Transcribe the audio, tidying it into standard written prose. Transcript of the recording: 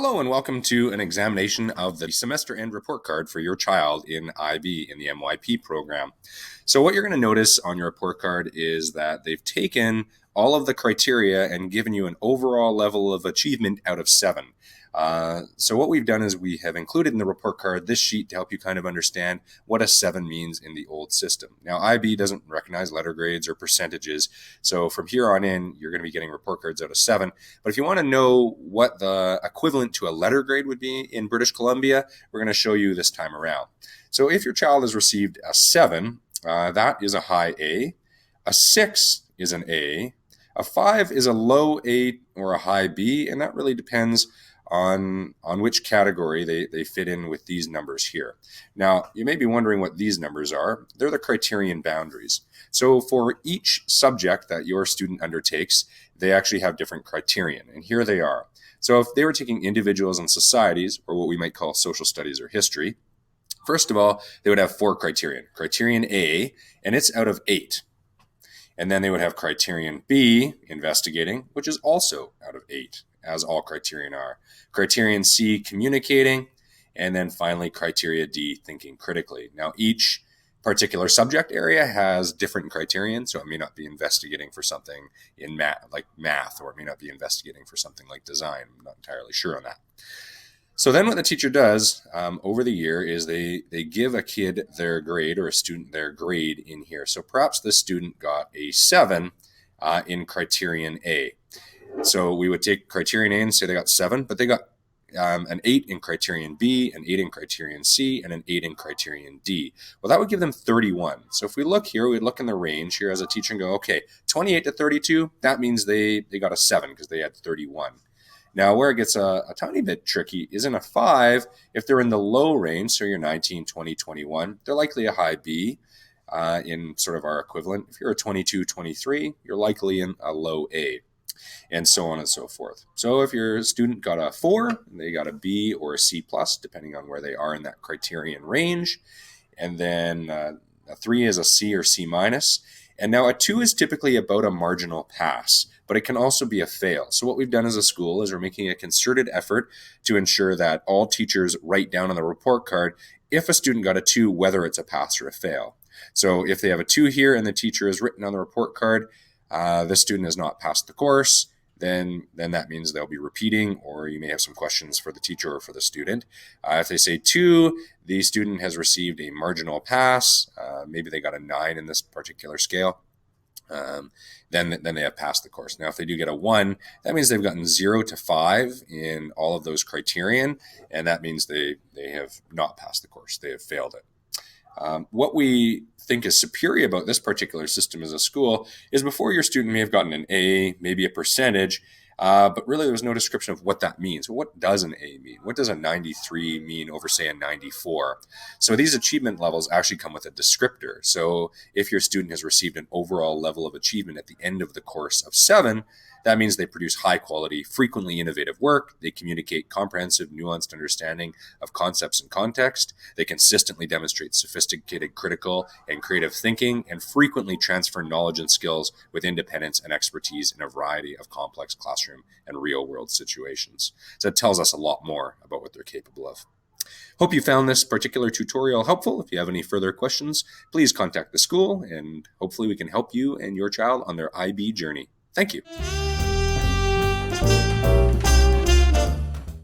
Hello and welcome to an examination of the semester end report card for your child in IB in the MYP program. So what you're going to notice on your report card is that they've taken all of the criteria and given you an overall level of achievement out of 7. So what we've done is we have included in the report card this sheet to help you kind of understand what a 7 means in the old system. Now, IB doesn't recognize letter grades or percentages, so from here on in, you're going to be getting report cards out of 7. But if you want to know what the equivalent to a letter grade would be in British Columbia, we're going to show you this time around. So if your child has received a 7, that is a high A. A 6 is an A. A 5 is a low A or a high B, and that really depends on which category they fit in with these numbers here. Now, you may be wondering what these numbers are. They're the criterion boundaries. So for each subject that your student undertakes, they actually have different criterion, and here they are. So if they were taking individuals and societies, or what we might call social studies or history, first of all, they would have 4 criterion. Criterion A, and it's out of 8. And then they would have criterion B, investigating, which is also out of 8, as all criterion are. Criterion C, communicating, and then finally criteria D, thinking critically. Now, each particular subject area has different criterion, so it may not be investigating for something in math, or it may not be investigating for something like design. I'm not entirely sure on that. So then what the teacher does over the year is they give a kid their grade, or a student their grade in here. So perhaps the student got a 7 in criterion A. So we would take criterion A and say they got 7, but they got an 8 in criterion B, an 8 in criterion C, and an 8 in criterion D. Well, that would give them 31. So if we look here, we'd look in the range here as a teacher and go, okay, 28 to 32, that means they got a 7 because they had 31. Now, where it gets a tiny bit tricky is in a 5, if they're in the low range, so you're 19, 20, 21, they're likely a high B in sort of our equivalent. If you're a 22, 23, you're likely in a low A, and so on and so forth. So if your student got a 4, they got a B or a C+, depending on where they are in that criterion range. And then a 3 is a C or C-. And now a 2 is typically about a marginal pass, but it can also be a fail. So what we've done as a school is we're making a concerted effort to ensure that all teachers write down on the report card if a student got a 2, whether it's a pass or a fail. So if they have a 2 here and the teacher has written on the report card, the student has not passed the course, then that means they'll be repeating, or you may have some questions for the teacher or for the student. If they say 2, the student has received a marginal pass, maybe they got a 9 in this particular scale, then they have passed the course. Now, if they do get a 1, that means they've gotten 0 to 5 in all of those criterion, and that means they have not passed the course. They have failed it. What we think is superior about this particular system as a school is before your student may have gotten an A, maybe a percentage, but really there was no description of what that means. What does an A mean? What does a 93 mean over, say, a 94? So these achievement levels actually come with a descriptor. So if your student has received an overall level of achievement at the end of the course of 7, that means they produce high quality, frequently innovative work. They communicate comprehensive, nuanced understanding of concepts and context. They consistently demonstrate sophisticated, critical, and creative thinking, and frequently transfer knowledge and skills with independence and expertise in a variety of complex classroom and real-world situations. So it tells us a lot more about what they're capable of. Hope you found this particular tutorial helpful. If you have any further questions, please contact the school, and hopefully we can help you and your child on their IB journey. Thank you.